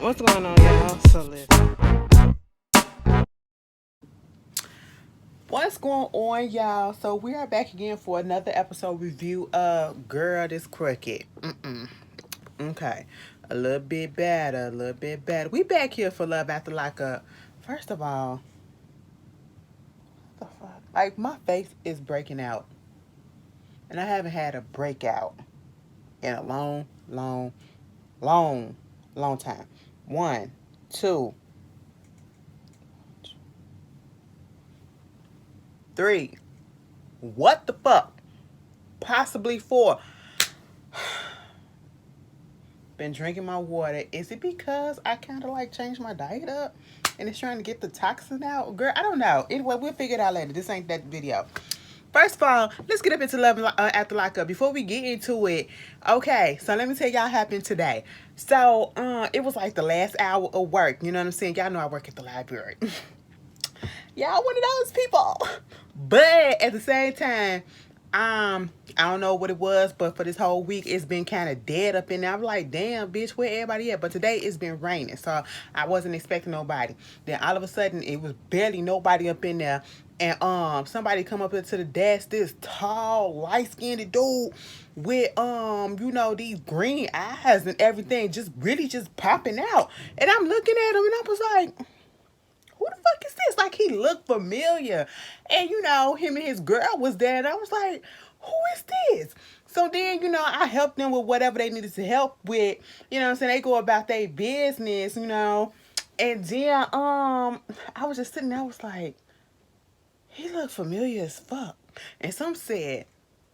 What's going on, y'all? So listen. What's going on, y'all? So we are back again for another episode review of Girl This Crooked. Okay. A little bit better, a little bit better. We back here for Love After Lockup. First of all, what the fuck? Like, my face is breaking out. And I haven't had a breakout in a long time. One, two, three. What the fuck? Possibly four. Been drinking my water. Is it because I kind of like changed my diet up and it's trying to get the toxin out? Girl, I don't know. Anyway, we'll figure it out later. This ain't that video. First of all, let's get up into Love After Lockup. Before we get into it, okay, so let me tell y'all what happened today. So, it was like the last hour of work. You know what I'm saying? Y'all know I work at the library. Y'all one of those people. But at the same time, I don't know what it was, but for this whole week, it's been kind of dead up in there. I'm like, damn, bitch, where everybody at? But today it's been raining, so I wasn't expecting nobody. Then all of a sudden, it was barely nobody up in there. And somebody come up into the desk, this tall, light-skinned dude with these green eyes and everything, just really just popping out. And I'm looking at him, and I was like, who the fuck is this? Like, he looked familiar. And, him and his girl was there. And I was like, who is this? So then, I helped them with whatever they needed to help with. You know what I'm saying? They go about their business, And then, I was just sitting there. I was like, he looked familiar as fuck. And some said,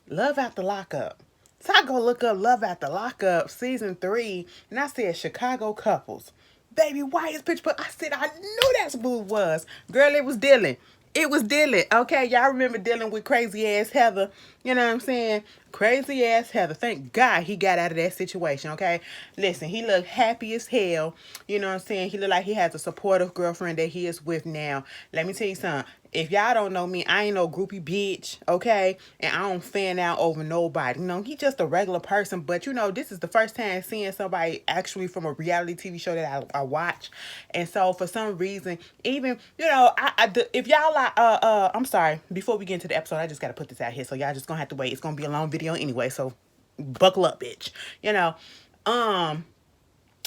Love After Lockup. So I go look up Love After Lockup season 3. And I said, Chicago couples. Baby, why is pitch? But I said, I knew that's who it was. Girl, it was Dylan. It was Dylan. Okay, y'all remember dealing with crazy ass Heather. You know what I'm saying? Crazy ass Heather. Thank God he got out of that situation, okay? Listen, he looked happy as hell. You know what I'm saying? He looked like he has a supportive girlfriend that he is with now. Let me tell you something. If y'all don't know me, I ain't no groupie bitch, okay? And I don't fan out over nobody. He just a regular person. But, this is the first time seeing somebody actually from a reality TV show that I watch. And so, for some reason, even, if y'all like, I'm sorry. Before we get into the episode, I just got to put this out here. So, y'all just going to have to wait. It's going to be a long video anyway. So, buckle up, bitch. I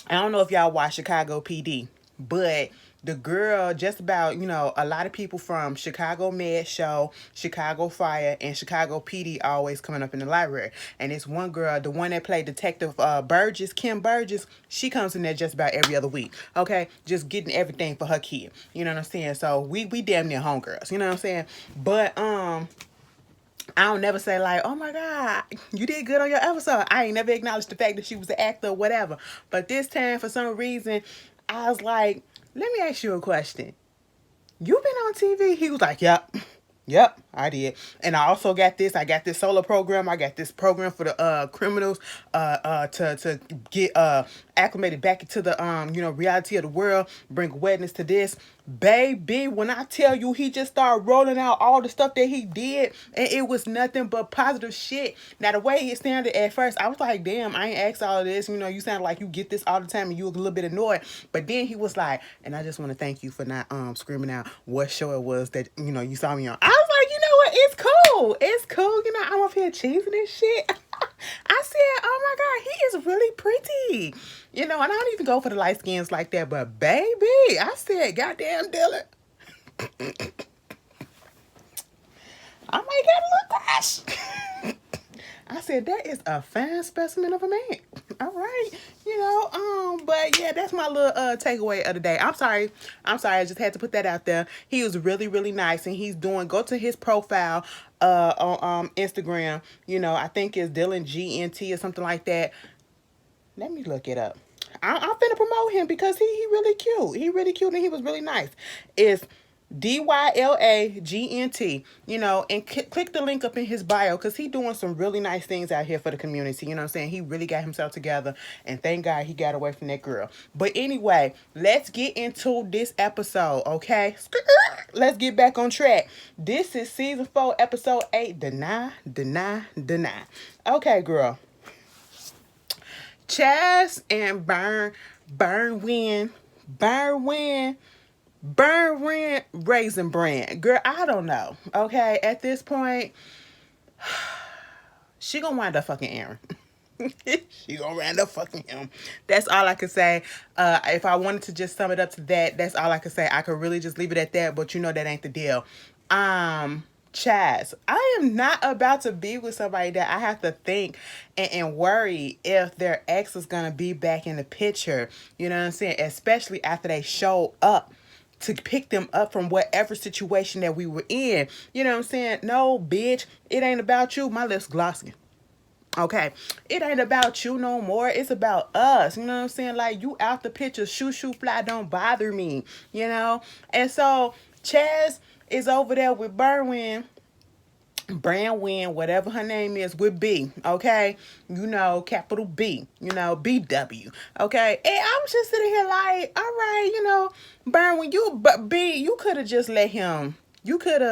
don't know if y'all watch Chicago PD, but the girl, just about, a lot of people from Chicago Med Show, Chicago Fire, and Chicago PD always coming up in the library. And it's one girl, the one that played Detective Burgess, Kim Burgess, she comes in there just about every other week, okay? Just getting everything for her kid. You know what I'm saying? So we damn near homegirls, you know what I'm saying? But, I don't never say like, oh my God, you did good on your episode. I ain't never acknowledged the fact that she was an actor or whatever. But this time, for some reason, I was like, let me ask you a question. You been on TV? He was like, yep. Yep, I did. And I also got this. I got this solo program. I got this program for the criminals to get acclimated back into the reality of the world, bring awareness to this. Baby, when I tell you he just started rolling out all the stuff that he did, and it was nothing but positive shit. Now, the way it sounded at first, I was like, damn, I ain't asked all of this. You sound like you get this all the time and you were a little bit annoyed. But then he was like, and I just want to thank you for not screaming out what show it was that, you saw me on. I was like, you know what? It's cool. It's cool. I'm up here cheesing and shit. I said, oh my God, he is really pretty. And I don't even go for the light skins like that, but baby, I said, goddamn Dylan. I might get a little crush. I said, that is a fine specimen of a man. All right. But yeah, that's my little takeaway of the day. I'm sorry. I just had to put that out there. He was really, really nice, and he's go to his profile on Instagram. I think it's Dylan GNT or something like that. Let me look it up. I'm finna promote him because he really cute. He really cute and he was really nice. It's DYLAGNT, and click the link up in his bio because he doing some really nice things out here for the community. You know what I'm saying? He really got himself together, and thank God he got away from that girl. But anyway, let's get into this episode, okay? Let's get back on track. This is season 4, episode 8, Deny. Okay, girl. Chaz and Burn Win, Burn Win, Burn Win, Raisin Brand. Girl, I don't know. Okay, at this point, she gonna wind up fucking Aaron. She gonna wind up fucking him. That's all I can say. If I wanted to just sum it up to that, that's all I can say. I could really just leave it at that, but you know that ain't the deal. Chaz, I am not about to be with somebody that I have to think and worry if their ex is gonna be back in the picture. You know what I'm saying? Especially after they show up to pick them up from whatever situation that we were in. You know what I'm saying? No, bitch, it ain't about you. My lips glossy. Okay, it ain't about you no more. It's about us. You know what I'm saying? Like, you out the picture, shoo fly, don't bother me. You know? And so Chaz is over there with Berwin, Brandwin, whatever her name is, with B. Okay, you know, capital B. You know, BW. Okay, and I'm just sitting here like, all right, you know, Berwin, but B, you could have just let him. You could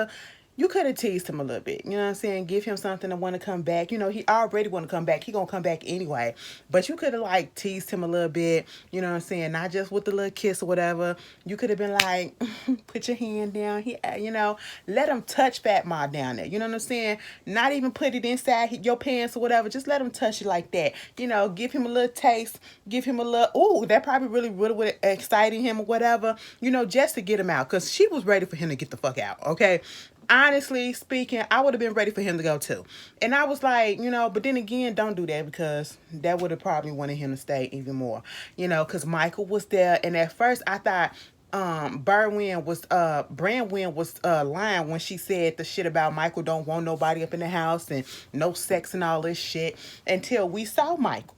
have teased him a little bit. You know what I'm saying? Give him something to want to come back. You know, he already want to come back. He gonna come back anyway. But you could have like teased him a little bit. You know what I'm saying? Not just with the little kiss or whatever. You could have been like, put your hand down. You know, let him touch Fat Ma down there. You know what I'm saying? Not even put it inside your pants or whatever. Just let him touch it like that. You know, give him a little taste. Give him a little, ooh, that probably really would exciting him or whatever. You know, just to get him out. Because she was ready for him to get the fuck out. Okay? Honestly speaking, I would have been ready for him to go too. And I was like, you know, but then again, don't do that, because that would have probably wanted him to stay even more. You know, because Michael was there. And at first I thought Brandwin was lying when she said the shit about Michael don't want nobody up in the house and no sex and all this shit, until we saw Michael.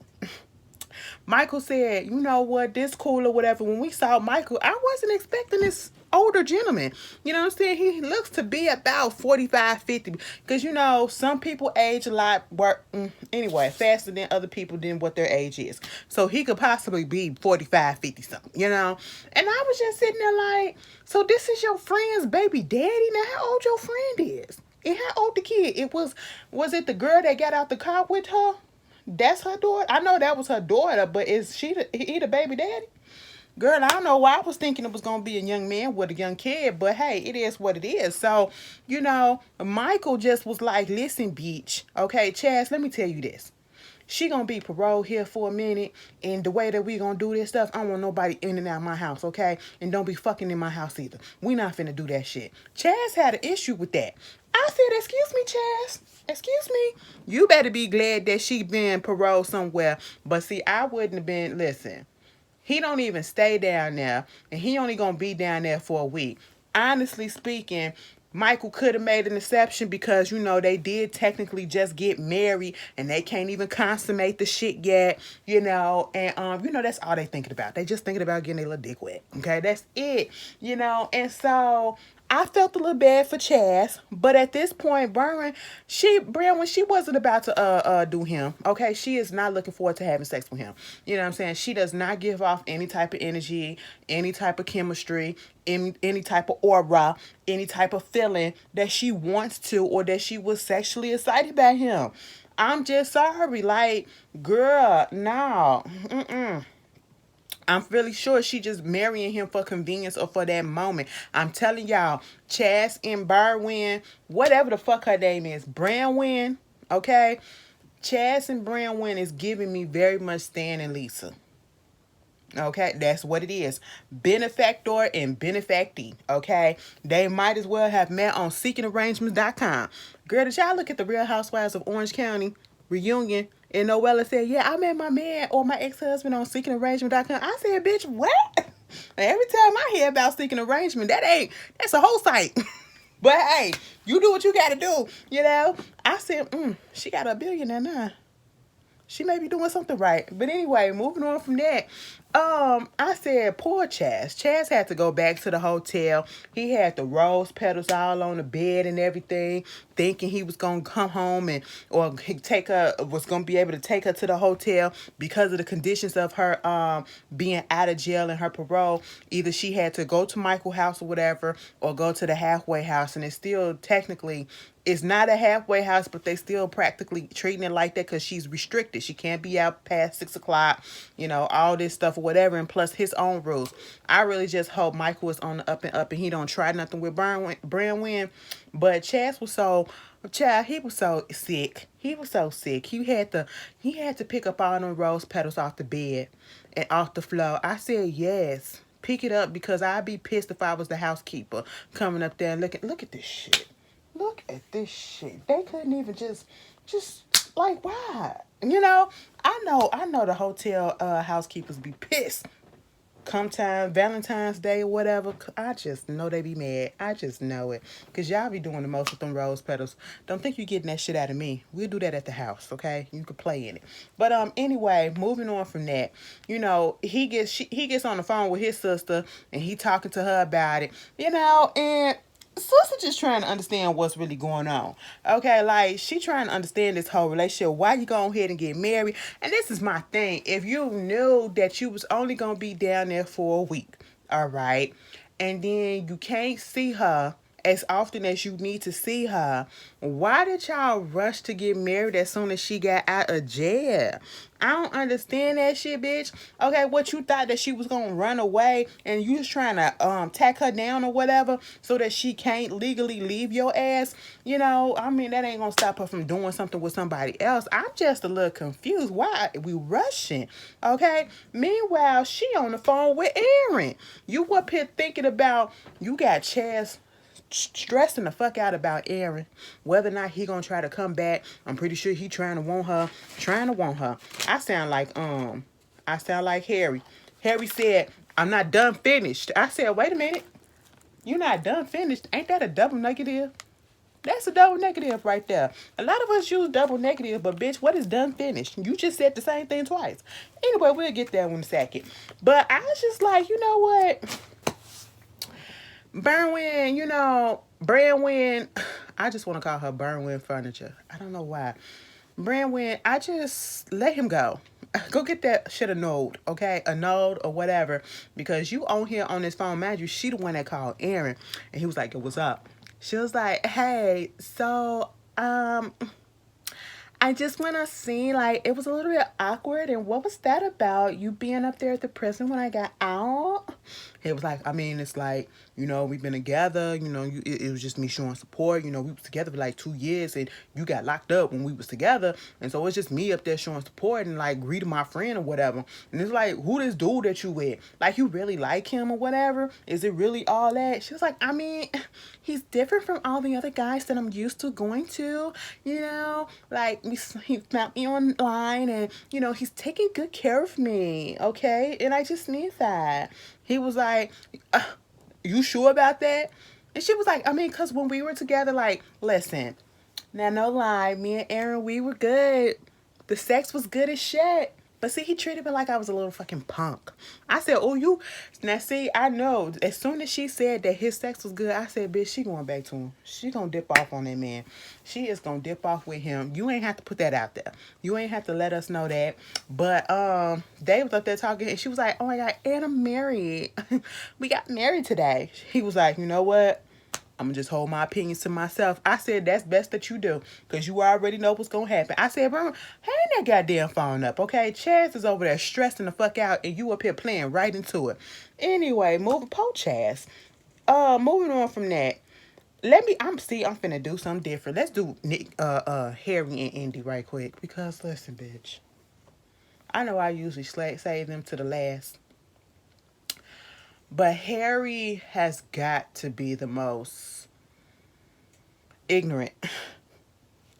Michael said, you know what, this cool or whatever. When we saw Michael, I wasn't expecting this older gentleman. You know what I'm saying? He looks to be about 45, 50. Because, you know, some people age a lot, anyway, faster than other people than what their age is. So he could possibly be 45, 50 something, you know? And I was just sitting there like, so this is your friend's baby daddy? Now, how old your friend is? And how old the kid? Was it the girl that got out the car with her? That's her daughter? I know that was her daughter, but is he the baby daddy? Girl, I don't know why I was thinking it was going to be a young man with a young kid, but hey, it is what it is. So, you know, Michael just was like, listen, bitch, okay, Chaz, let me tell you this. She gonna be paroled here for a minute, and the way that we gonna do this stuff, I don't want nobody in and out of my house, okay? And don't be fucking in my house either. We not finna do that shit. Chaz had an issue with that. I said, excuse me, Chaz. Excuse me. You better be glad that she been paroled somewhere. But see, I wouldn't have been, listen, he don't even stay down there, and he only gonna be down there for a week. Honestly speaking, Michael could have made an exception, because, you know, they did technically just get married and they can't even consummate the shit yet, you know, and, you know, that's all they thinking about. They just thinking about getting their little dick wet, okay? That's it, you know, and so I felt a little bad for Chaz, but at this point, when she wasn't about to do him, okay? She is not looking forward to having sex with him. You know what I'm saying? She does not give off any type of energy, any type of chemistry, any type of aura, any type of feeling that she wants to, or that she was sexually excited by him. I'm just sorry. Like, girl, no. I'm really sure she just marrying him for convenience or for that moment. I'm telling y'all, Chaz and Barwin, whatever the fuck her name is, Brandwin, okay? Chaz and Brandwin is giving me very much Stan and Lisa. Okay, that's what it is. Benefactor and benefactee. Okay, they might as well have met on seekingarrangements.com. Girl, did y'all look at the Real Housewives of Orange County reunion? And Noella said, yeah, I met my man or my ex-husband on seekingarrangement.com. I said, bitch, what? Every time I hear about Seeking Arrangement, that's a whole site. But hey, you do what you got to do, you know? I said, she got a billionaire now. She may be doing something right. But anyway, moving on from that. I said, poor Chaz. Chaz had to go back to the hotel. He had the rose petals all on the bed and everything, thinking he was going to come home or was going to be able to take her to the hotel because of the conditions of her being out of jail and her parole. Either she had to go to Michael's house or whatever, or go to the halfway house. And it's still technically, it's not a halfway house, but they still practically treating it like that because she's restricted. She can't be out past 6 o'clock, you know, all this stuff or whatever, and plus his own rules. I really just hope Michael is on the up and up and he don't try nothing with Brandwin. But Chaz was so Child, he was so sick. He was so sick. He had to pick up all them rose petals off the bed and off the floor. I said yes. Pick it up because I'd be pissed if I was the housekeeper coming up there and look at this shit. Look at this shit. They couldn't even just like why? I know the hotel housekeepers be pissed come time Valentine's Day or whatever. I just know they be mad. I just know it, because y'all be doing the most with them rose petals. Don't think you getting that shit out of me. We'll do that at the house, okay? You can play in it. But anyway, moving on from that, he gets on the phone with his sister and he talking to her about it, and sister just trying to understand what's really going on. Okay, like she trying to understand this whole relationship. Why you go ahead and get married? And this is my thing. If you knew that you was only gonna be down there for a week, all right, and then you can't see her as often as you need to see her, why did y'all rush to get married as soon as she got out of jail? I don't understand that shit, bitch. Okay, what you thought that she was gonna run away and you was trying to tack her down or whatever so that she can't legally leave your ass? That ain't gonna stop her from doing something with somebody else. I'm just a little confused. Why are we rushing? Okay. Meanwhile, she on the phone with Aaron. You up here thinking about you got Chaz stressing the fuck out about Aaron, whether or not he gonna try to come back. I'm pretty sure he trying to want her. I sound like Harry. Harry said, "I'm not done finished." I said, "Wait a minute, you not done finished? Ain't that a double negative?" That's a double negative right there. A lot of us use double negative, but bitch, what is done finished? You just said the same thing twice. Anyway, we'll get there in a second. But I was just like, you know what? Brandwin, I just want to call her Burnwin Furniture. I don't know why. Brandwin, I just let him go. Go get that shit annulled, okay? Annulled or whatever. Because you on here on this phone, mind you, she the one that called Aaron. And he was like, what's up? She was like, hey, so, I just want to see, like, it was a little bit awkward. And what was that about? You being up there at the prison when I got out? It was like, it's like, we've been together, it was just me showing support. We was together for like 2 years and you got locked up when we was together. And so it's just me up there showing support and like greeting my friend or whatever. And it's like, who this dude that you with? Like, you really like him or whatever? Is it really all that? She was like, he's different from all the other guys that I'm used to going to, like he found me online and, he's taking good care of me. Okay. And I just need that. He was like, you sure about that? And she was like, because when we were together, like, listen, now no lie, me and Aaron, we were good. The sex was good as shit. But see, he treated me like I was a little fucking punk. I said, now see, I know, as soon as she said that his sex was good, I said, bitch, she going back to him. She gonna dip off on that man. She is gonna dip off with him. You ain't have to put that out there. You ain't have to let us know that. But Dave was up there talking, and she was like, oh my God, and I'm married. We got married today. He was like, you know what? I'm going to just hold my opinions to myself. I said, that's best that you do, because you already know what's going to happen. I said, bro, hang that goddamn phone up, okay? Chaz is over there stressing the fuck out, and you up here playing right into it. Anyway, moving on from that. I'm finna do something different. Let's do Harry and Indy right quick, because listen, bitch. I know I usually save them to the last. But Harry has got to be the most ignorant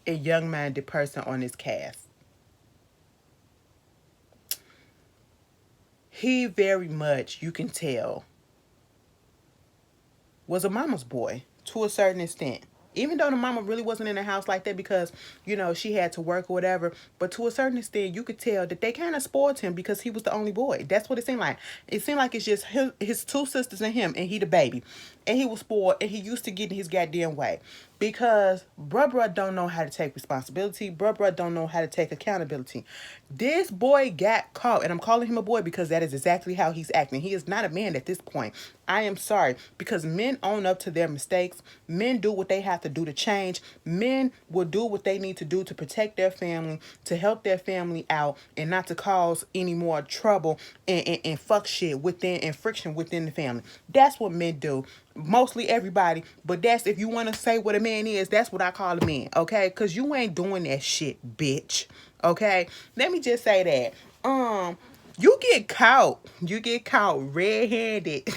and young-minded person on this cast. He very much, you can tell, was a mama's boy to a certain extent. Even though the mama really wasn't in the house like that because, she had to work or whatever. But to a certain extent, you could tell that they kind of spoiled him because he was the only boy. That's what it seemed like. It seemed like it's just his two sisters and him, and he the baby. And he was spoiled, and he used to get in his goddamn way. Because bruh don't know how to take responsibility. Bruh don't know how to take accountability. This boy got caught, and I'm calling him a boy because that is exactly how he's acting. He is not a man at this point. I am sorry, because men own up to their mistakes. Men do what they have to do to change. Men will do what they need to do to protect their family, to help their family out, and not to cause any more trouble and fuck shit within and friction within the family. That's what men do. Mostly everybody, but that's, if you want to say what a man is, that's what I call a man, okay? Because you ain't doing that shit, bitch. Okay, let me just say that. You get caught red-handed.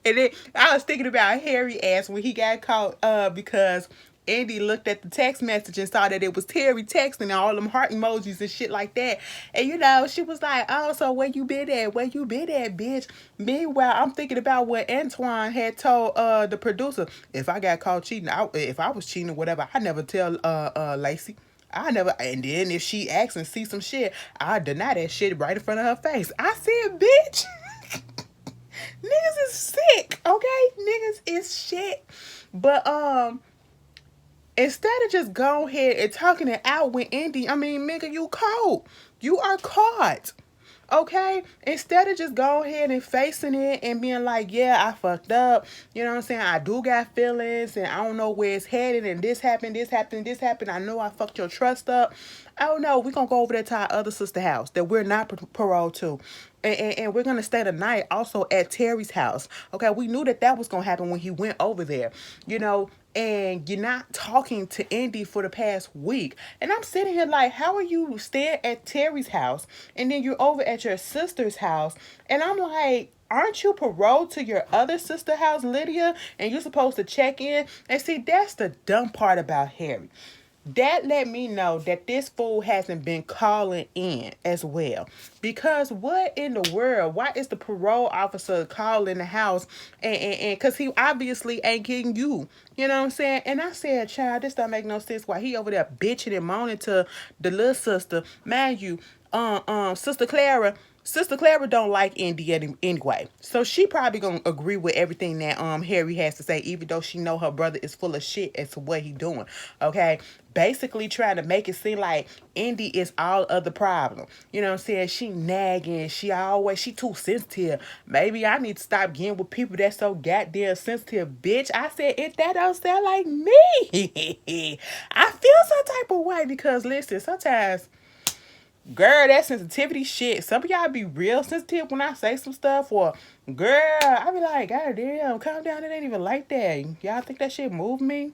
And then I was thinking about Harry ass when he got caught because Andy looked at the text message and saw that it was Terry texting all them heart emojis and shit like that. And you know, she was like, oh, so where you been at? Where you been at, bitch? Meanwhile, I'm thinking about what Antoine had told the producer. If I got caught cheating, if I was cheating or whatever, I never tell Lacey. I never, and then if she asks and see some shit, I deny that shit right in front of her face. I said, bitch. Niggas is sick, okay? Niggas is shit. But instead of just go ahead and talking it out with Indy, I mean, nigga, you caught. You are caught. Okay? Instead of just go ahead and facing it and being like, yeah, I fucked up. You know what I'm saying? I do got feelings and I don't know where it's headed and this happened, this happened, this happened. I know I fucked your trust up. I don't know. We're going to go over there to our other sister house that we're not paroled to. And we're going to stay the night also at Terry's house. Okay? We knew that that was going to happen when he went over there. You know, and you're not talking to Indy for the past week. And I'm sitting here like, how are you staying at Terry's house and then you're over at your sister's house? And I'm like, aren't you paroled to your other sister house, Lydia? And you're supposed to check in? And see, that's the dumb part about Harry. That let me know that this fool hasn't been calling in as well. Because what in the world? Why is the parole officer calling the house? And because he obviously ain't getting you. You know what I'm saying? And I said, child, this don't make no sense. Why he over there bitching and moaning to the little sister. Mind you, Sister Clara. Sister Clara don't like Indy anyway. So she probably gonna agree with everything that Harry has to say, even though she know her brother is full of shit as to what he doing. Okay? Basically trying to make it seem like Indy is all of the problem. You know what I'm saying? She nagging. She too sensitive. Maybe I need to stop getting with people that's so goddamn sensitive, bitch. I said, if that don't sound like me, I feel some type of way because, listen, sometimes, girl, that sensitivity shit. Some of y'all be real sensitive when I say some stuff. Or, girl, I be like, God damn, calm down. It ain't even like that. Y'all think that shit move me?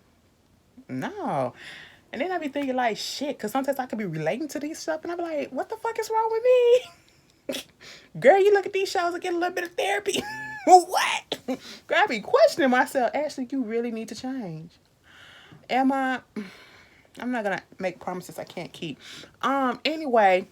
No. And then I be thinking like, shit, because sometimes I could be relating to these stuff. And I be like, what the fuck is wrong with me? Girl, you look at these shows and get a little bit of therapy. What? Girl, I be questioning myself. Ashley, you really need to change. Am I... I'm not gonna make promises I can't keep. Anyway,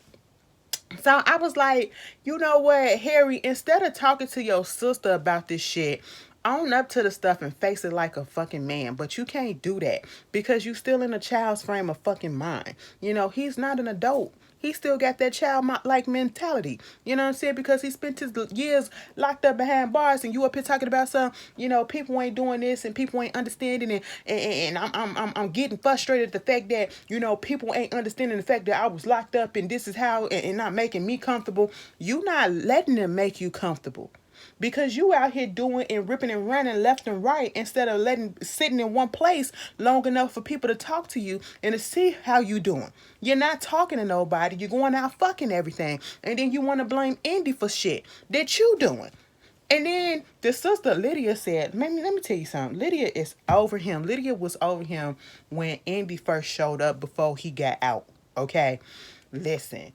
so I was like, you know what, Harry, instead of talking to your sister about this shit, own up to the stuff and face it like a fucking man. But you can't do that because you still in a child's frame of fucking mind. You know, he's not an adult. He still got that child-like mentality. You know what I'm saying? Because he spent his years locked up behind bars, and you up here talking about some, you know, people ain't doing this and people ain't understanding it, and I'm getting frustrated at the fact that, you know, people ain't understanding the fact that I was locked up and this is how, and not making me comfortable. You not letting them make you comfortable. Because you out here doing and ripping and running left and right instead of sitting in one place long enough for people to talk to you and to see how you doing. You're not talking to nobody. You're going out fucking everything. And then you want to blame Indy for shit that you doing. And then the sister Lydia said, let me tell you something. Lydia is over him. Lydia was over him when Indy first showed up before he got out. Okay? Listen.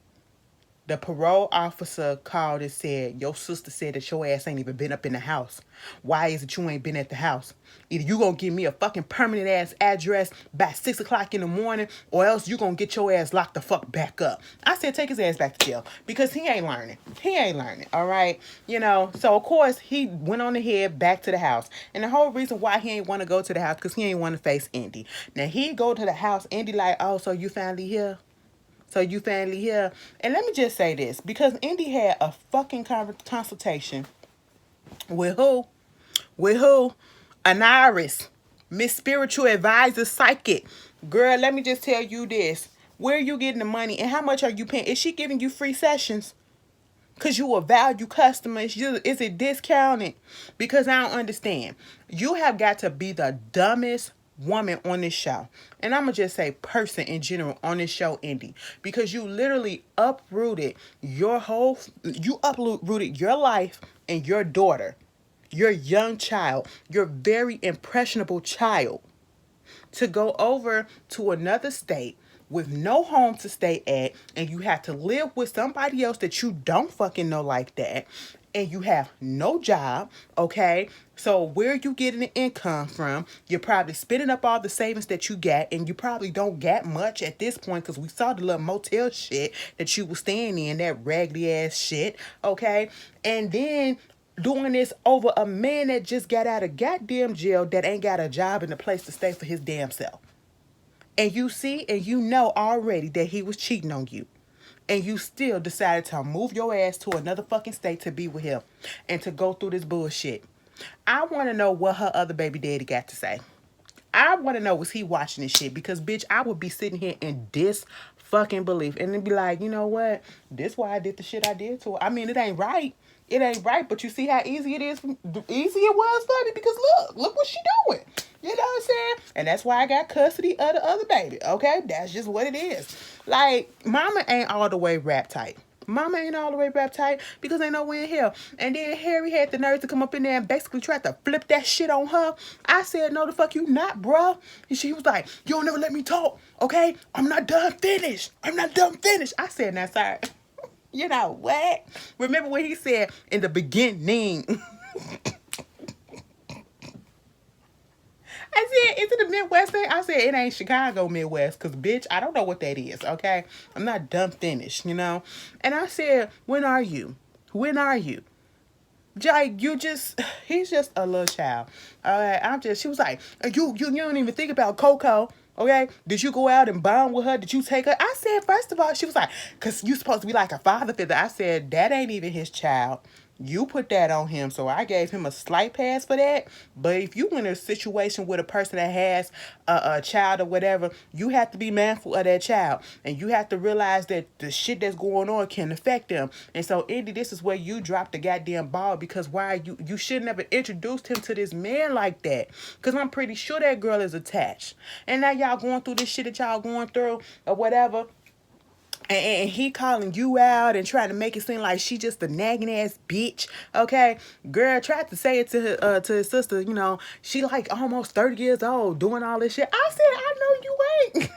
The parole officer called and said, your sister said that your ass ain't even been up in the house. Why is it you ain't been at the house? Either you gonna give me a fucking permanent ass address by 6 o'clock in the morning, or else you gonna get your ass locked the fuck back up. I said, take his ass back to jail because he ain't learning. He ain't learning, all right? You know, so of course he went on ahead back to the house. And the whole reason why he ain't want to go to the house because he ain't want to face Indy. Now he go to the house, Indy like, oh, so you finally here? So you finally here. And let me just say this. Because Indy had a fucking consultation with who? With who? An Iris. Miss Spiritual Advisor Psychic. Girl, let me just tell you this. Where are you getting the money and how much are you paying? Is she giving you free sessions? Because you a value customer. Is it discounted? Because I don't understand. You have got to be the dumbest woman on this show. And I'm going to just say person in general on this show, Indy. Because you literally uprooted your life and your daughter, your young child, your very impressionable child, to go over to another state with no home to stay at, and you have to live with somebody else that you don't fucking know like that, and you have no job, okay? So where are you getting the income from? You're probably spending up all the savings that you got, and you probably don't get much at this point because we saw the little motel shit that you was staying in, that raggedy ass shit, okay? And then doing this over a man that just got out of goddamn jail that ain't got a job and a place to stay for his damn self. And you see and you know already that he was cheating on you. And you still decided to move your ass to another fucking state to be with him and to go through this bullshit. I want to know what her other baby daddy got to say. I want to know, was he watching this shit? Because, bitch, I would be sitting here in fucking belief and then be like, you know what? This why I did the shit I did to her. I mean, it ain't right. It ain't right, but you see how easy it is, easy it was for me because look what she doing. You know what I'm saying? And that's why I got custody of the other baby, okay? That's just what it is. Like, mama ain't all the way rap tight. Mama ain't all the way wrapped tight because ain't nowhere in here. And then Harry had the nerve to come up in there and basically try to flip that shit on her. I said, no, the fuck you not, bruh. And she was like, you don't never let me talk, okay? I'm not done finished. I'm not done finished. I said, now, sorry. You know what? Remember when he said in the beginning... I said, is it a Midwest thing? I said, it ain't Chicago Midwest because, bitch, I don't know what that is, okay? I'm not done finished, you know? And I said, when are you? When are you? Like, he's just a little child. All right, she was like, you don't even think about Coco, okay? Did you go out and bond with her? Did you take her? I said, first of all, she was like, because you supposed to be like a father figure. I said, that ain't even his child. You put that on him, so I gave him a slight pass for that. But if you in a situation with a person that has a child or whatever, you have to be mindful of that child. And you have to realize that the shit that's going on can affect them. And so, Indy, this is where you dropped the goddamn ball because why you shouldn't have introduced him to this man like that. Because I'm pretty sure that girl is attached. And now y'all going through this shit that y'all going through or whatever. And he calling you out and trying to make it seem like she just a nagging ass bitch. Okay, girl tried to say it to his sister. You know, she like almost 30 years old doing all this shit. I said, I know you ain't.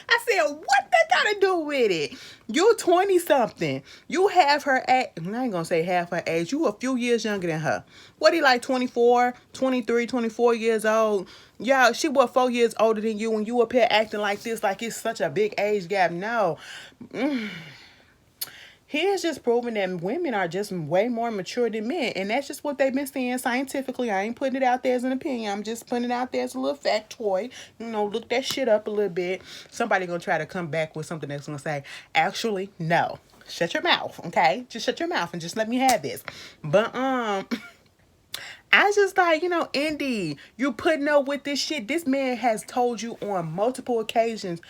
I said, what that got to do with it? You 20 something. You have her age. I ain't gonna say half her age. You a few years younger than her. What, he like 24, 23, 24 years old? Yeah, she was 4 years older than you when you up here acting like this, like it's such a big age gap. No. He is just proving that women are just way more mature than men. And that's just what they've been saying scientifically. I ain't putting it out there as an opinion. I'm just putting it out there as a little factoid. You know, look that shit up a little bit. Somebody gonna try to come back with something that's gonna say, actually, no. Shut your mouth, okay? Just shut your mouth and just let me have this. But, I just like, you know, Indy, you putting up with this shit. This man has told you on multiple occasions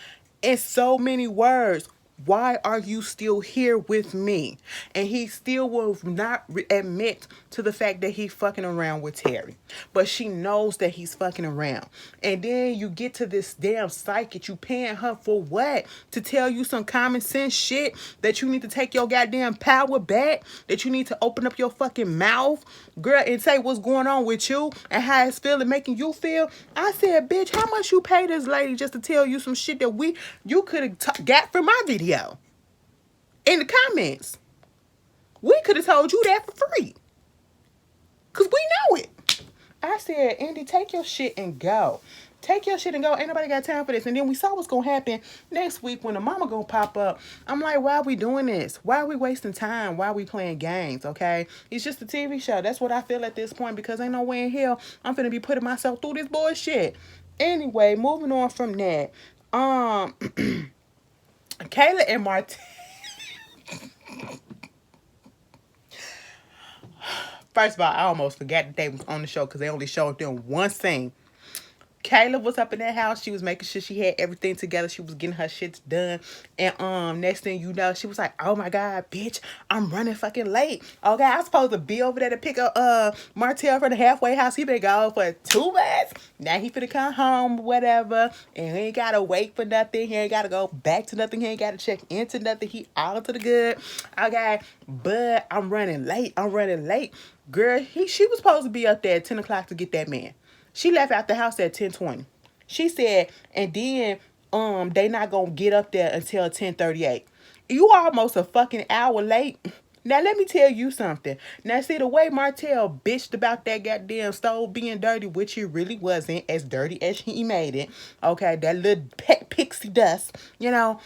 in so many words, why are you still here with me? And he still will not admit to the fact that he's fucking around with Terry. But she knows that he's fucking around. And then you get to this damn psychic. You paying her for what? To tell you some common sense shit that you need to take your goddamn power back? That you need to open up your fucking mouth, girl, and say what's going on with you and how it's feeling, making you feel? I said, bitch, how much you pay this lady just to tell you some shit that you could have got from my video? In the comments. We could have told you that for free. Because we know it. I said, Andy, take your shit and go. Take your shit and go. Ain't nobody got time for this. And then we saw what's going to happen next week when the mama going to pop up. I'm like, why are we doing this? Why are we wasting time? Why are we playing games, okay? It's just a TV show. That's what I feel at this point because ain't no way in hell I'm finna be putting myself through this bullshit. Anyway, moving on from that. Kayla and Martin. First of all, I almost forgot that they was on the show because they only showed them one scene. Kayla was up in that house. She was making sure she had everything together. She was getting her shit done. And next thing you know, she was like, "Oh my god, bitch, I'm running fucking late. Okay, I was supposed to be over there to pick up Martell from the halfway house. He been gone for 2 months. Now he finna come home, whatever. And he ain't gotta wait for nothing. He ain't gotta go back to nothing. He ain't gotta check into nothing. He all to the good. Okay, but I'm running late. I'm running late. Girl, she was supposed to be up there at 10 o'clock to get that man. She left out the house at 10:20. She said, and then they not gonna get up there until 10:38. You almost a fucking hour late. Now let me tell you something. Now see the way Martell bitched about that goddamn stove being dirty, which he really wasn't as dirty as he made it. Okay, that little pixie dust, you know.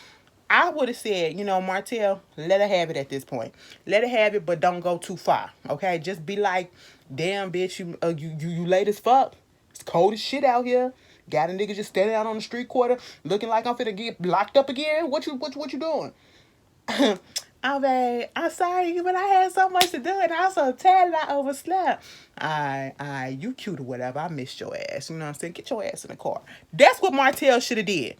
I would have said, Martell, let her have it at this point. Let her have it, but don't go too far. Okay, just be like, damn, bitch, you late as fuck. It's cold as shit out here. Got a nigga just standing out on the street corner looking like I'm finna get locked up again. What you doing? I'm sorry, but I had so much to do and I was so tired and I overslept. You cute or whatever. I missed your ass. You know what I'm saying? Get your ass in the car. That's what Martell should have did.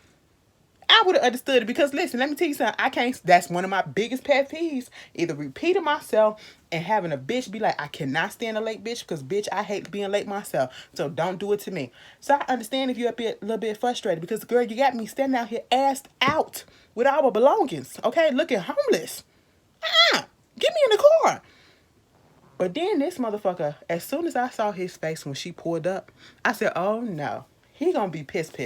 I would have understood it because listen, let me tell you something. I can't. That's one of my biggest pet peeves. Either repeating myself and having a bitch be like, I cannot stand a late bitch because bitch, I hate being late myself. So don't do it to me. So I understand if you're a little bit frustrated because girl, you got me standing out here assed out with all my belongings. Okay, looking homeless. Get me in the car. But then this motherfucker, as soon as I saw his face when she pulled up, I said, oh no. He gonna be pissed.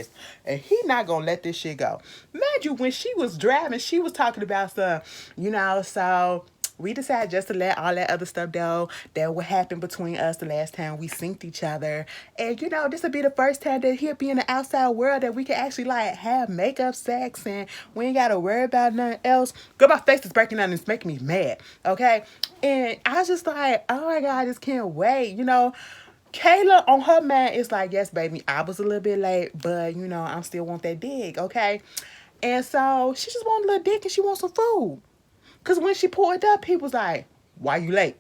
And he not gonna let this shit go. Mind you, when she was driving, she was talking about some, so we decided just to let all that other stuff go that what happened between us the last time we synced each other. And this will be the first time that he'll be in the outside world that we can actually like have makeup sex and we ain't gotta worry about nothing else. Girl, my face is breaking out and it's making me mad. Okay. And I was just like, oh my God, I just can't wait, Kayla on her mind is like, yes, baby, I was a little bit late, but I still want that dick, okay? And so she just want a little dick and she wants some food. Cause when she pulled up, he was like, why you late?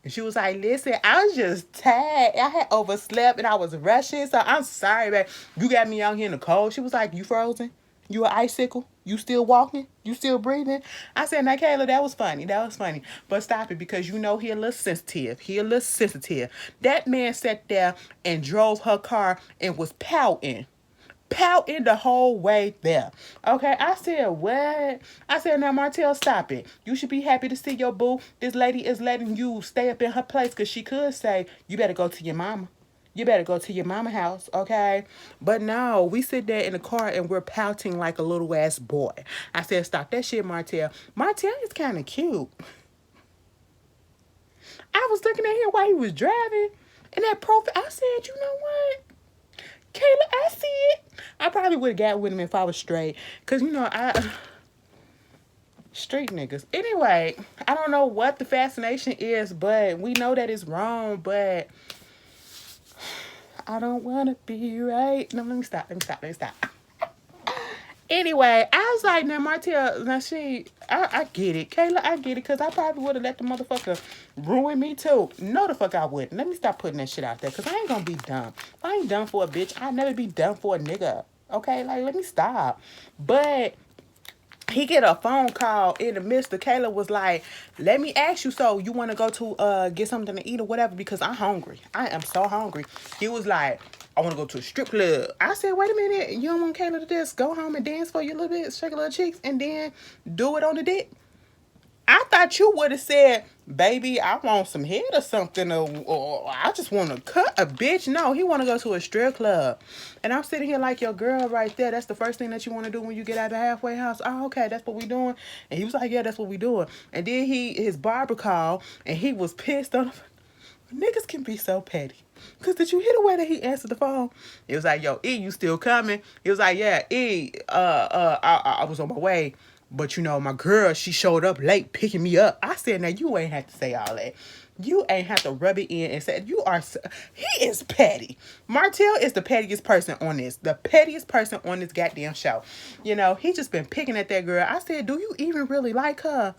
And she was like, listen, I was just tired. I had overslept and I was rushing. So I'm sorry, babe. You got me out here in the cold. She was like, you frozen? You an icicle? You still walking? You still breathing? I said, now, Kayla, that was funny. That was funny. But stop it because he a little sensitive. He a little sensitive. That man sat there and drove her car and was pouting the whole way there. Okay, I said, what? I said, now, Martell, stop it. You should be happy to see your boo. This lady is letting you stay up in her place because she could say, you better go to your mama. You better go to your mama house, okay? But no, we sit there in the car and we're pouting like a little ass boy. I said, stop that shit, Martell. Martell is kind of cute. I was looking at him while he was driving, and that profile, I said, you know what? Kayla, I see it. I probably would have got with him if I was straight. Because, street niggas. Anyway, I don't know what the fascination is, but we know that it's wrong, but I don't want to be right. No, let me stop. Anyway, I was like, now, Martell, I get it. Kayla, I get it, because I probably would have let the motherfucker ruin me, too. No, the fuck I wouldn't. Let me stop putting that shit out there, because I ain't gonna be dumb. If I ain't dumb for a bitch, I'll never be dumb for a nigga. Okay? Like, let me stop. But he get a phone call in the midst of Kayla was like, let me ask you, so you want to go to get something to eat or whatever, because I'm hungry. I am so hungry. He was like, I want to go to a strip club. I said, wait a minute. You don't want Kayla to just go home and dance for you a little bit, shake a little cheeks, and then do it on the dick? I thought you would have said, baby, I want some head or something, or I just want to cut a bitch. No, he want to go to a strip club. And I'm sitting here like your girl right there. That's the first thing that you want to do when you get out of the halfway house. Oh, okay, that's what we doing. And he was like, yeah, that's what we doing. And then his barber called, and he was pissed on him. Niggas can be so petty. Because did you hear the way that he answered the phone? It was like, yo, E, you still coming? He was like, yeah, E, I was on my way. But, my girl, she showed up late picking me up. I said, now, you ain't have to say all that. You ain't have to rub it in and say, he is petty. Martell is the pettiest person on this. The pettiest person on this goddamn show. He just been picking at that girl. I said, do you even really like her?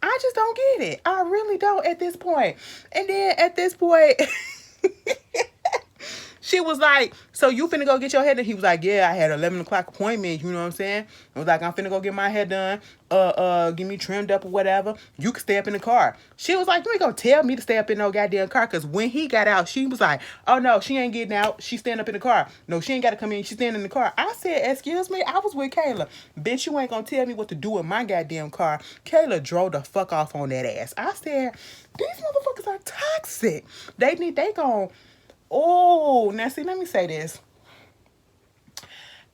I just don't get it. I really don't at this point. And then at this point, she was like, so you finna go get your hair done? He was like, yeah, I had an 11 o'clock appointment. You know what I'm saying? I was like, I'm finna go get my hair done. Get me trimmed up or whatever. You can stay up in the car. She was like, you ain't gonna tell me to stay up in no goddamn car. Cause when he got out, she was like, oh no, she ain't getting out. She's staying up in the car. No, she ain't gotta come in. She's staying in the car. I said, excuse me? I was with Kayla. Bitch, you ain't gonna tell me what to do in my goddamn car. Kayla drove the fuck off on that ass. I said, these motherfuckers are toxic. They gon' Oh, now see, let me say this.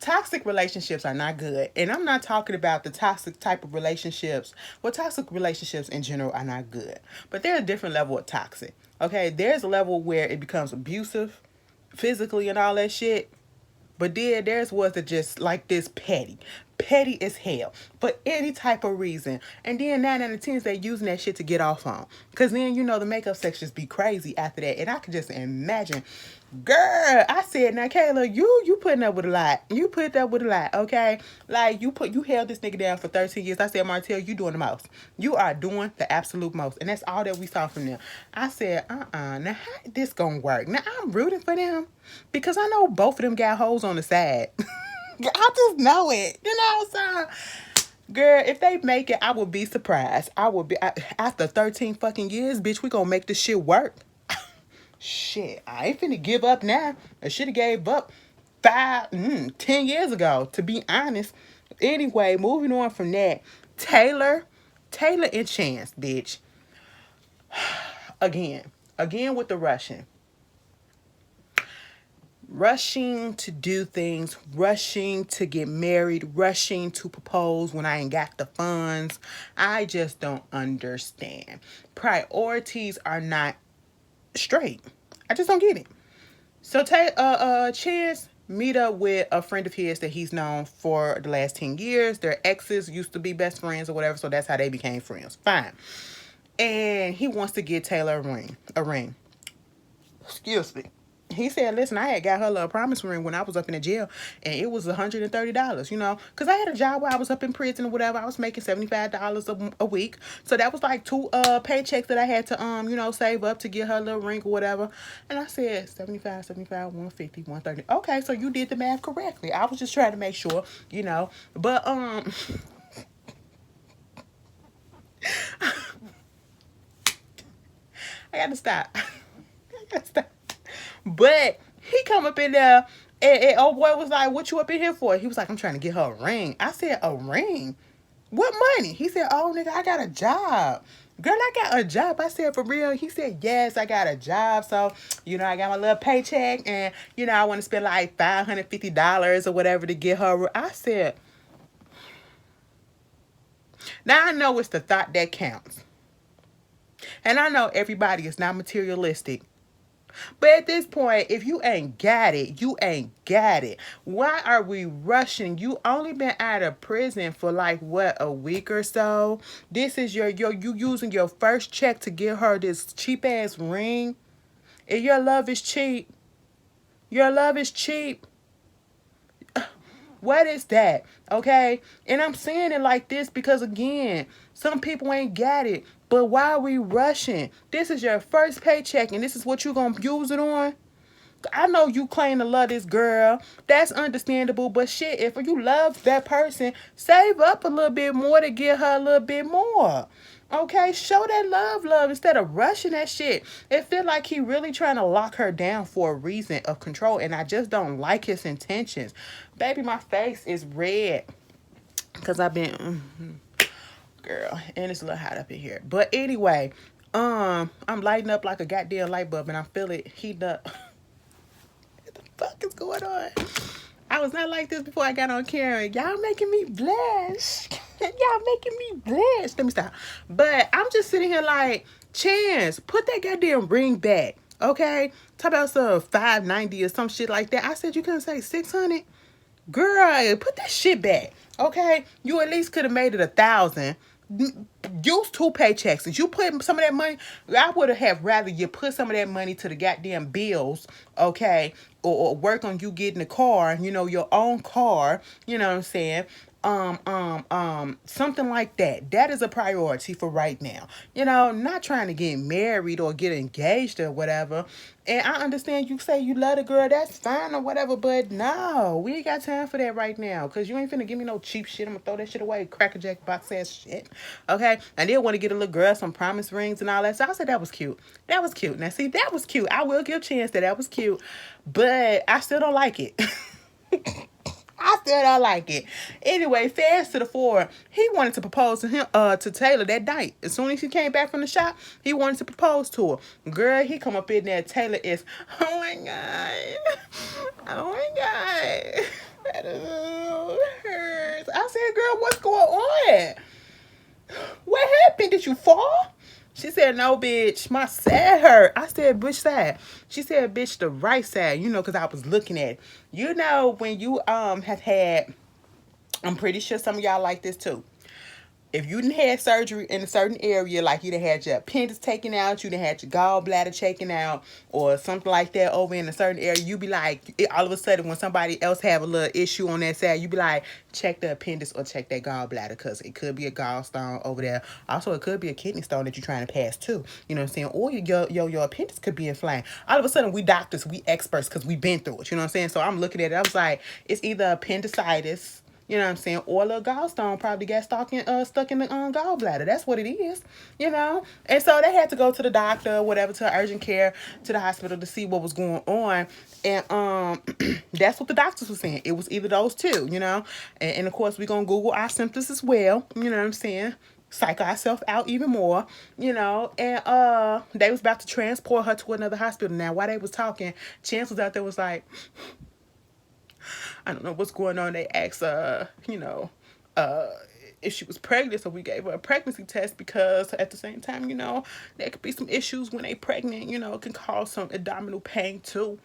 Toxic relationships are not good. And I'm not talking about the toxic type of relationships. Well, toxic relationships in general are not good. But there's a different level of toxic. Okay, there's a level where it becomes abusive, physically and all that shit. But then there's ones that just like this petty as hell for any type of reason. And then 9 out of 10 they using that shit to get off on. Cause then you know the makeup sections be crazy after that. And I can just imagine, girl, I said, now Kayla, you putting up with a lot. You put up with a lot, okay? Like you held this nigga down for 13 years. I said, Martell, you doing the most. You are doing the absolute most. And that's all that we saw from them. I said, now how this gonna work? Now I'm rooting for them. Because I know both of them got hoes on the side. I just know it. You know what I'm saying? Girl, if they make it, I would be surprised. After 13 fucking years, bitch, we gonna make this shit work. Shit, I ain't finna give up now. I should have gave up 10 years ago, to be honest. Anyway, moving on from that. Taylor and Chance, bitch. Again with the rushing to do things, rushing to get married, rushing to propose when I ain't got the funds. I just don't understand. Priorities are not straight. I just don't get it. So Chance meet up with a friend of his that he's known for the last 10 years. Their exes used to be best friends or whatever, so that's how they became friends. Fine. And he wants to get Taylor a ring. Excuse me. He said, listen, I had got her a little promise ring when I was up in the jail, and it was $130, you know, because I had a job where I was up in prison or whatever. I was making $75 a week. So that was like 2 paychecks that I had to, save up to get her a little ring or whatever. And I said, 75, 150, 130. Okay, so you did the math correctly. I was just trying to make sure, but, I got to stop. But he come up in there and old boy was like, what you up in here for? He was like, I'm trying to get her a ring. I said, a ring? What money? He said, oh, nigga, I got a job. Girl, I got a job. I said, for real? He said, yes, I got a job. So, I got my little paycheck and, I want to spend like $550 or whatever to get her. I said, now I know it's the thought that counts. And I know everybody is not materialistic. But at this point, if you ain't got it, you ain't got it. Why are we rushing? You only been out of prison for like, what, a week or so? This is you using your first check to give her this cheap-ass ring? And your love is cheap. Your love is cheap. What is that? Okay? And I'm saying it like this because, again, some people ain't got it. But why are we rushing? This is your first paycheck and this is what you're going to use it on? I know you claim to love this girl. That's understandable. But shit, if you love that person, save up a little bit more to give her a little bit more. Okay? Show that love instead of rushing that shit. It feel like he really trying to lock her down for a reason of control. And I just don't like his intentions. Baby, my face is red. Because I've been... Girl, and it's a little hot up in here. But anyway, I'm lighting up like a goddamn light bulb and I feel it heating up. What the fuck is going on? I was not like this before I got on camera. Y'all making me blush. Y'all making me blush. Let me stop. But I'm just sitting here like, Chance, put that goddamn ring back. Okay? Talk about some $590 or some shit like that. I said you couldn't say $600. Girl, put that shit back. Okay? You at least could have made it $1,000. Use 2 paychecks. If you put some of that money, I would have rather you put some of that money to the goddamn bills, okay? Or work on you getting a car, your own car, you know what I'm saying? something like that. That is a priority for right now. You know, not trying to get married or get engaged or whatever. And I understand you say you love the girl, that's fine or whatever, but no, we ain't got time for that right now. Cause you ain't finna give me no cheap shit. I'm gonna throw that shit away. Crackerjack box ass shit. Okay? And then want to get a little girl some promise rings and all that. So I said that was cute. That was cute. Now see, that was cute. I will give Chance that was cute. But I still don't like it. I still don't like it. Anyway, fast to the forward. He wanted to propose to him, to Taylor that night. As soon as he came back from the shop, he wanted to propose to her. Girl, he come up in there. Taylor is, oh my god, oh my god, that hurts. I said, girl, what's going on? What happened? Did you fall? She said, no, bitch, my side hurt. I said, which side? She said, bitch, the right side, you know, because I was looking at it. You know, when you have had, I'm pretty sure some of y'all like this too. If you didn't have surgery in a certain area, like you done had your appendix taken out, you done had your gallbladder taken out, or something like that over in a certain area, you be like, all of a sudden when somebody else have a little issue on that side, you be like, check the appendix or check that gallbladder, because it could be a gallstone over there. Also, it could be a kidney stone that you're trying to pass too. You know what I'm saying? Or your appendix could be inflamed. All of a sudden, we doctors, we experts, because we've been through it. You know what I'm saying? So I'm looking at it. I was like, it's either appendicitis, you know what I'm saying? Or a little gallstone probably got stuck in the gallbladder. That's what it is, you know? And so they had to go to the doctor or whatever, to urgent care, to the hospital to see what was going on. And that's what the doctors were saying. It was either those two, you know? And of course, we're going to Google our symptoms as well. You know what I'm saying? Psych ourselves out even more, you know. And they was about to transport her to another hospital. Now, while they was talking, Chance was out there, was like, I don't know what's going on. They asked, you know, if she was pregnant, so we gave her a pregnancy test, because at the same time, you know, there could be some issues when they pregnant, you know, it can cause some abdominal pain too.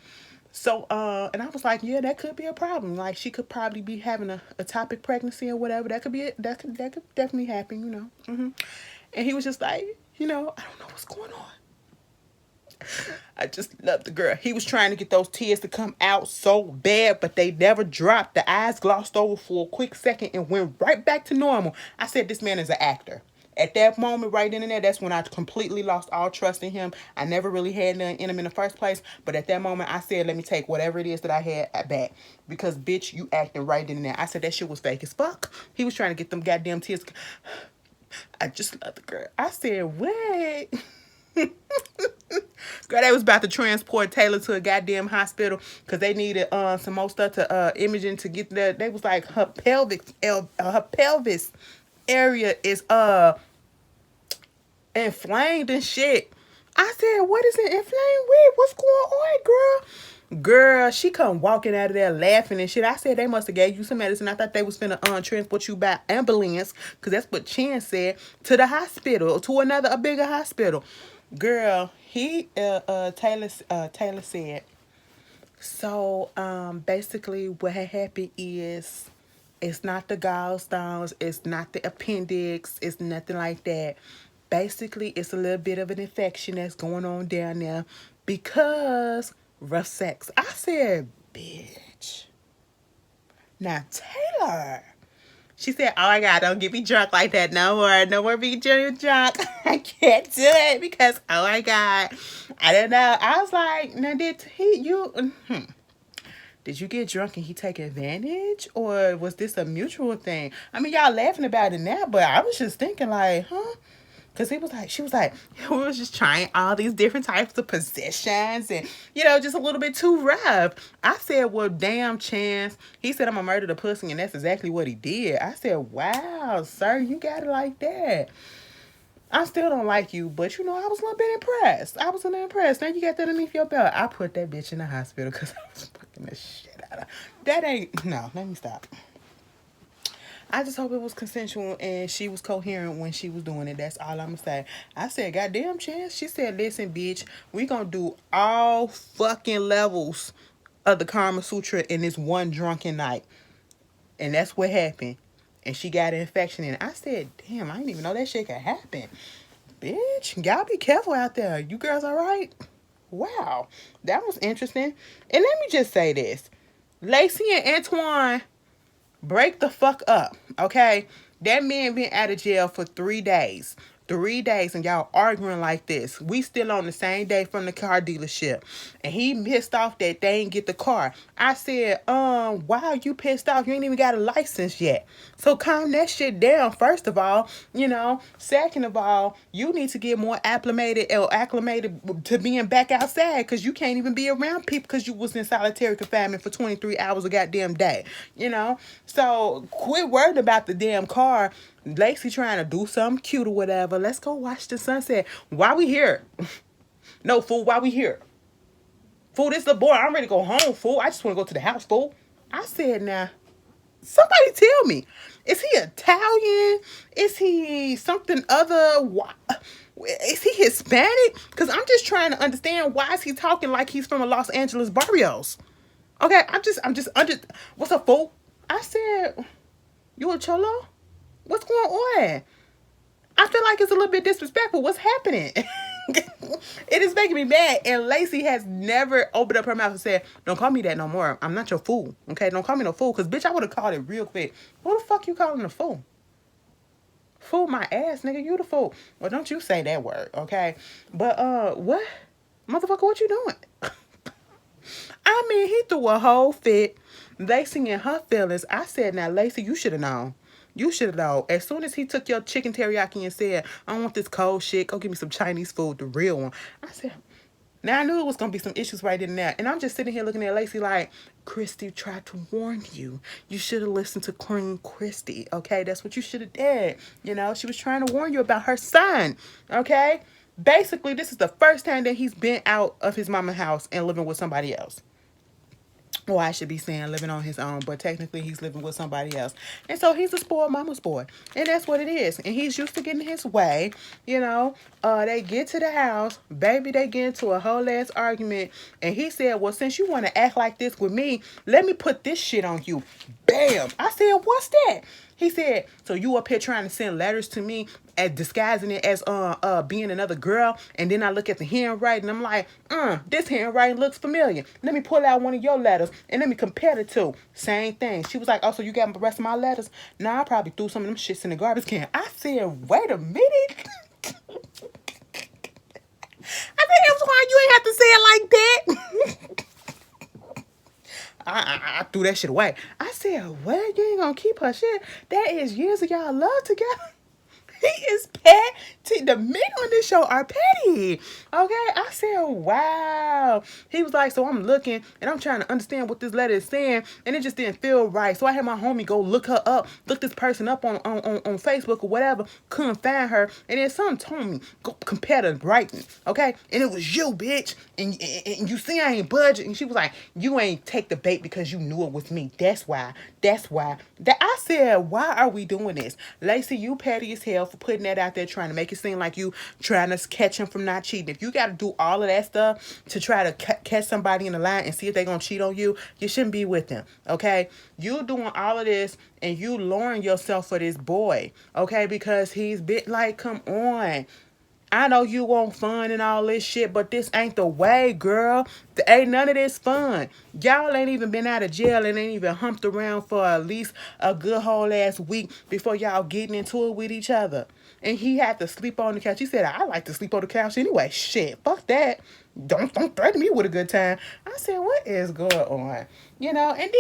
So, and I was like, yeah, that could be a problem. Like, she could probably be having a ectopic pregnancy or whatever. That could be it. That could definitely happen, you know. And he was just like, you know, I don't know what's going on. I just love the girl. He was trying to get those tears to come out so bad, but they never dropped. The eyes glossed over for a quick second and went right back to normal. I said, this man is an actor. At that moment right then and there, that's when I completely lost all trust in him. I never really had none in him in the first place. But at that moment, I said, let me take whatever it is that I had back. Because, bitch, you acting right then and there. I said, that shit was fake as fuck. He was trying to get them goddamn tears. I just love the girl. I said, wait. Girl, they was about to transport Taylor to a goddamn hospital because they needed some more stuff to imaging to get there. They was like, her pelvis area is inflamed and shit. I said, what is it inflamed with? What's going on, girl? Girl, she come walking out of there laughing and shit. I said, they must have gave you some medicine. I thought they was finna transport you by ambulance, because that's what Chan said, to the hospital, to a bigger hospital. Girl, Taylor said, so basically what had happened is, it's not the gallstones, it's not the appendix, it's nothing like that. Basically, it's a little bit of an infection that's going on down there because rough sex. I said, bitch. Now, Taylor. She said, oh my God, don't get me drunk like that. No more being drunk. I can't do it because, oh my God. I don't know. I was like, now did you get drunk and he take advantage? Or was this a mutual thing? I mean, y'all laughing about it now, but I was just thinking like, huh? Because she was like, we was just trying all these different types of positions and, you know, just a little bit too rough. I said, well, damn, Chance. He said, I'm going to murder the pussy, and that's exactly what he did. I said, wow, sir, you got it like that. I still don't like you, but, you know, I was a little bit impressed. Now you got that underneath your belt. I put that bitch in the hospital because I was fucking the shit out of her. No, let me stop. I just hope it was consensual and she was coherent when she was doing it. That's all I'm going to say. I said, goddamn, Chance. She said, listen, bitch, we going to do all fucking levels of the Kama Sutra in this one drunken night. And that's what happened. And she got an infection in it. I said, damn, I didn't even know that shit could happen. Bitch, y'all be careful out there. You girls all right? Wow. That was interesting. And let me just say this. Lacey and Antoine, break the fuck up, Okay? That man been out of jail for 3 days. 3 days and y'all arguing like this. We still on the same day from the car dealership. And he pissed off that they ain't get the car. I said, why are you pissed off? You ain't even got a license yet. So calm that shit down, first of all. Second of all, you need to get more acclimated to being back outside because you can't even be around people because you was in solitary confinement for 23 hours a goddamn day. So quit worrying about the damn car. Lacey trying to do something cute or whatever. Let's go watch the sunset. Why we here? No, fool, why we here? Fool, this little boy, I'm ready to go home, fool. I just want to go to the house, fool. I said, now, somebody tell me. Is he Italian? Is he something other? Is he Hispanic? Because I'm just trying to understand why is he talking like he's from a Los Angeles barrios. Okay, I'm just under. What's up, fool? I said, you a cholo? What's going on? I feel like it's a little bit disrespectful. What's happening? It is making me mad. And Lacey has never opened up her mouth and said, don't call me that no more. I'm not your fool. Okay? Don't call me no fool. Because, bitch, I would have called it real quick. Who the fuck you calling a fool? Fool my ass, nigga. You the fool. Well, don't you say that word, okay? But, what? Motherfucker, what you doing? I mean, he threw a whole fit. Lacey in her feelings. I said, now, Lacey, you should have known. You should have known. As soon as he took your chicken teriyaki and said, I don't want this cold shit. Go give me some Chinese food, the real one. I said, now I knew it was going to be some issues right in there. And I'm just sitting here looking at Lacey like, Christy tried to warn you. You should have listened to Queen Christy. Okay, that's what you should have did. She was trying to warn you about her son. Okay? Basically, this is the first time that he's been out of his mama's house and living with somebody else. Well, I should be saying living on his own, but technically he's living with somebody else. And so he's a spoiled mama's boy. And that's what it is. And he's used to getting his way. They get to the house. Baby, they get into a whole ass argument. And he said, well, since you want to act like this with me, let me put this shit on you. Bam. I said, what's that? He said, so you up here trying to send letters to me and disguising it as being another girl, and then I look at the handwriting, I'm like, this handwriting looks familiar. Let me pull out one of your letters and let me compare the two. Same thing. She was like, oh, so you got the rest of my letters? Nah, I probably threw some of them shits in the garbage can. I said, wait a minute. I think that's why you ain't have to say it like that. I threw that shit away. I said, what? You ain't gonna keep her shit? That is years of y'all love together. He is petty. The men on this show are petty. Okay? I said, wow. He was like, so I'm looking and I'm trying to understand what this letter is saying, and it just didn't feel right. So I had my homie go look her up, look this person up on Facebook or whatever, couldn't find her, and then something told me, go compare the writing, okay? And it was you, bitch. And you see I ain't budging. And she was like, you ain't take the bait because you knew it was me. That's why. I said, why are we doing this? Lacey, you petty as hell for putting that out there, trying to make it seem like you trying to catch him from not cheating. If you got to do all of that stuff to try to catch somebody in the line and see if they're going to cheat on you, you shouldn't be with them, okay? You doing all of this and you lowering yourself for this boy, okay? Because he's been like, come on. I know you want fun and all this shit, but this ain't the way, girl. There ain't none of this fun. Y'all ain't even been out of jail and ain't even humped around for at least a good whole ass week before y'all getting into it with each other. And he had to sleep on the couch. He said, I like to sleep on the couch anyway. Shit, fuck that. Don't threaten me with a good time. I said, what is going on? And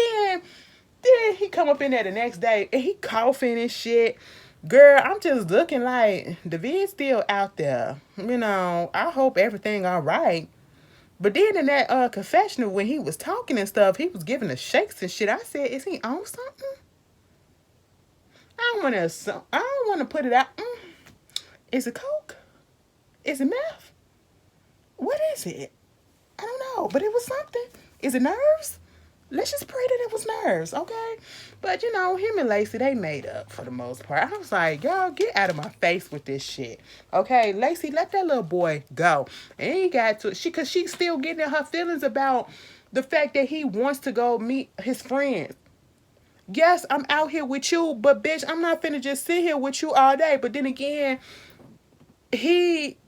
then he come up in there the next day and he coughing and shit. Girl, I'm just looking like David's still out there. I hope everything all right. But then in that confessional, when he was talking and stuff, he was giving the shakes and shit. I said, is he on something? I don't want to put it out. Is it coke? Is it meth? What is it? I don't know, but it was something. Is it nerves? Let's just pray that it was nerves, okay? But, him and Lacey, they made up for the most part. I was like, y'all, get out of my face with this shit, okay? Lacey, let that little boy go. And he got to, because she's still getting in her feelings about the fact that he wants to go meet his friends. Yes, I'm out here with you, but, bitch, I'm not finna just sit here with you all day. But then again, he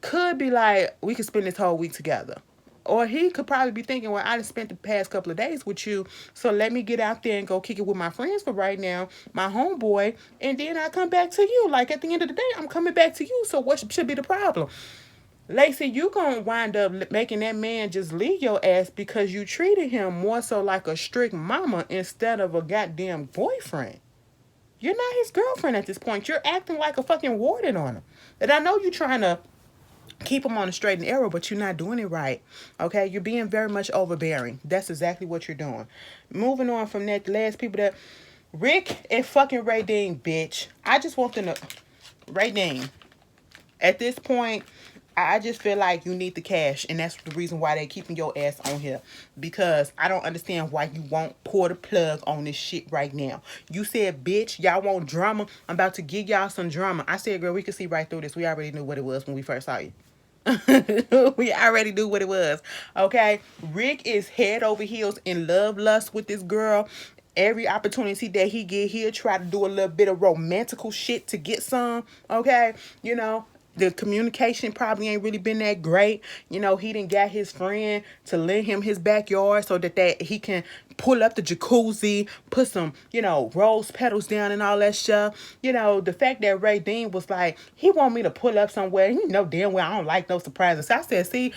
could be like, we could spend this whole week together. Or he could probably be thinking, well, I just spent the past couple of days with you, so let me get out there and go kick it with my friends for right now, my homeboy, and then I come back to you. Like, at the end of the day, I'm coming back to you, so what should be the problem? Lacey, you gonna wind up making that man just leave your ass because you treated him more so like a strict mama instead of a goddamn boyfriend. You're not his girlfriend at this point. You're acting like a fucking warden on him. And I know you're trying to keep him on the straight and narrow, but you're not doing it right. Okay? You're being very much overbearing. That's exactly what you're doing. Moving on from that, the last people that... Rick and fucking Ray Dean, bitch. I just want them to... Ray Dean. At this point, I just feel like you need the cash, and that's the reason why they keeping your ass on here. Because I don't understand why you won't pull the plug on this shit right now. You said, bitch, y'all want drama. I'm about to give y'all some drama. I said, girl, we can see right through this. We already knew what it was when we first saw you. We already knew what it was. Okay? Rick is head over heels in love lust with this girl. Every opportunity that he get, he'll try to do a little bit of romantical shit to get some. Okay? You know, the communication probably ain't really been that great. You know, he didn't got his friend to lend him his backyard so that he can pull up the jacuzzi, put some, you know, rose petals down and all that stuff. You know, the fact that Ray Dean was like, he want me to pull up somewhere. You know damn well I don't like no surprises. So I said, see,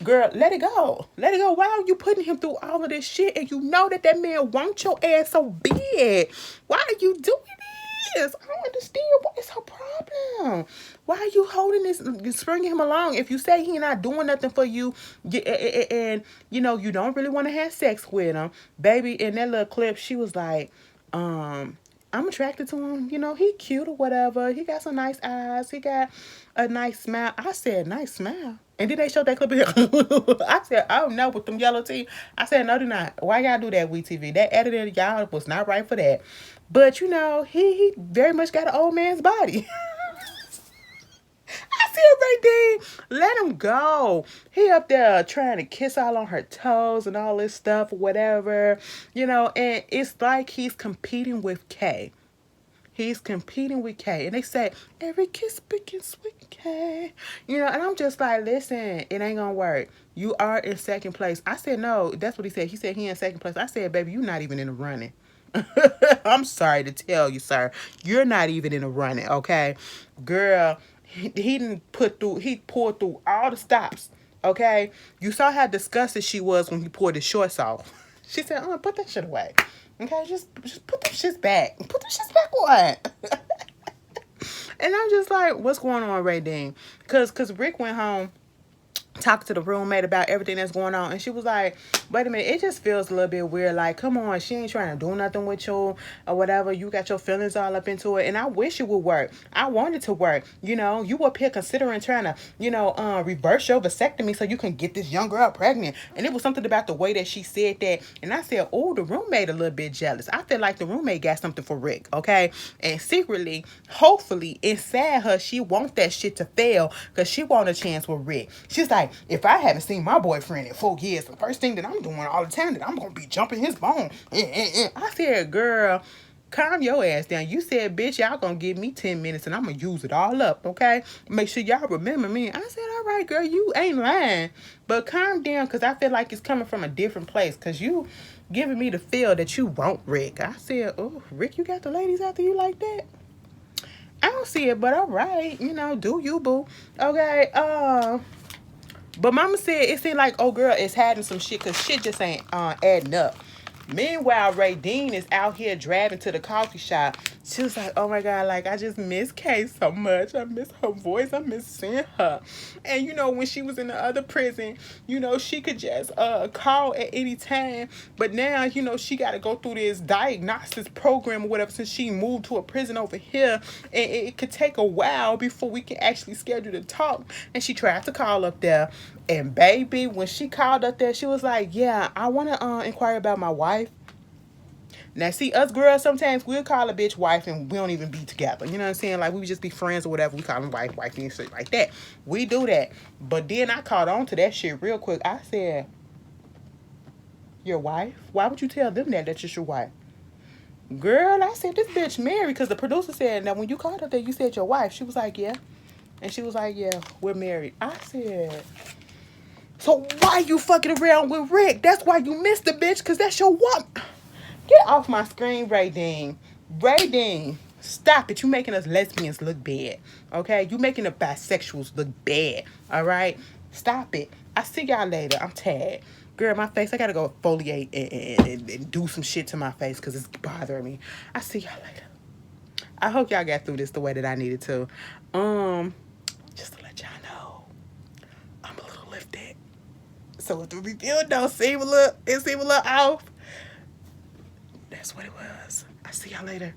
girl, let it go. Let it go. Why are you putting him through all of this shit and you know that that man wants your ass so bad? Why are you doing this? I don't understand. What is her problem? Why are you holding this, springing him along? If you say he not doing nothing for you, and you know you don't really want to have sex with him, baby. In that little clip, she was like, I'm attracted to him. You know, he cute or whatever. He got some nice eyes. He got a nice smile. I said, nice smile. And then they showed that clip here. I said, oh no, with them yellow teeth. I said, no, they're not. Why y'all do that, WeTV? That editor, y'all was not right for that. But, you know, he very much got an old man's body. I see him right there. Let him go. He up there trying to kiss all on her toes and all this stuff or whatever. You know, and it's like he's competing with Kay. He's competing with Kay. And they say, every kiss begins with Kay. You know, and I'm just like, listen, it ain't gonna work. You are in second place. I said, no, that's what he said. He said he in second place. I said, baby, you're not even in the running. I'm sorry to tell you, sir. You're not even in the running, okay? Girl, he pulled through all the stops, okay? You saw how disgusted she was when he pulled his shorts off. She said, put that shit away. Okay, just put them shits back. Put them shits back on. And I'm just like, what's going on, Ray Dean? Cause Rick went home, talked to the roommate about everything that's going on, and she was like, wait a minute, it just feels a little bit weird. Like, come on, she ain't trying to do nothing with you or whatever. You got your feelings all up into it, and I wish it would work. I want it to work. You know, you up here considering trying to, you know, reverse your vasectomy so you can get this young girl pregnant. And it was something about the way that she said that, and I said, oh, the roommate a little bit jealous. I feel like the roommate got something for Rick, okay? And secretly, hopefully, inside her, she wants that shit to fail because she want a chance with Rick. She's like, if I haven't seen my boyfriend in 4 years, the first thing that I'm doing all the time that I'm gonna be jumping his bone. I said, girl, calm your ass down. You said, bitch, y'all gonna give me 10 minutes and I'm gonna use it all up, okay? Make sure y'all remember me. I said, all right, girl, you ain't lying. But calm down, because I feel like it's coming from a different place, because you giving me the feel that you want Rick. I said, oh, Rick, you got the ladies after you like that? I don't see it, but all right. You know, do you, boo. Okay, but mama said it seemed like, oh, girl, it's hiding some shit because shit just ain't adding up. Meanwhile, Ray Dean is out here driving to the coffee shop. She was like, oh my God, like, I just miss Kay so much. I miss her voice. I miss seeing her. And, you know, when she was in the other prison, you know, she could just call at any time. But now, you know, she got to go through this diagnosis program or whatever since she moved to a prison over here. And it could take a while before we can actually schedule to talk. And she tried to call up there. And baby, when she called up there, she was like, yeah, I want to inquire about my wife. Now, see, us girls, sometimes we'll call a bitch wife and we don't even be together. You know what I'm saying? Like, we would just be friends or whatever. We call them wife, and shit like that. We do that. But then I caught on to that shit real quick. I said, your wife? Why would you tell them that you're your wife? Girl, I said, this bitch married. Because the producer said, now, when you called up there, you said your wife. She was like, yeah. And she was like, yeah, we're married. I said... So why you fucking around with Rick? That's why you missed the bitch, because that's your woman. Get off my screen, Ray Dean. Ray Dean. Stop it. You making us lesbians look bad. Okay? You making the bisexuals look bad. Alright? Stop it. I see y'all later. I'm tired. Girl, my face, I gotta go exfoliate and do some shit to my face because it's bothering me. I see y'all later. I hope y'all got through this the way that I needed to. Just to let y'all know, I'm a little lifted. So if the review don't seem a little, it seem a little off, that's what it was. I see y'all later.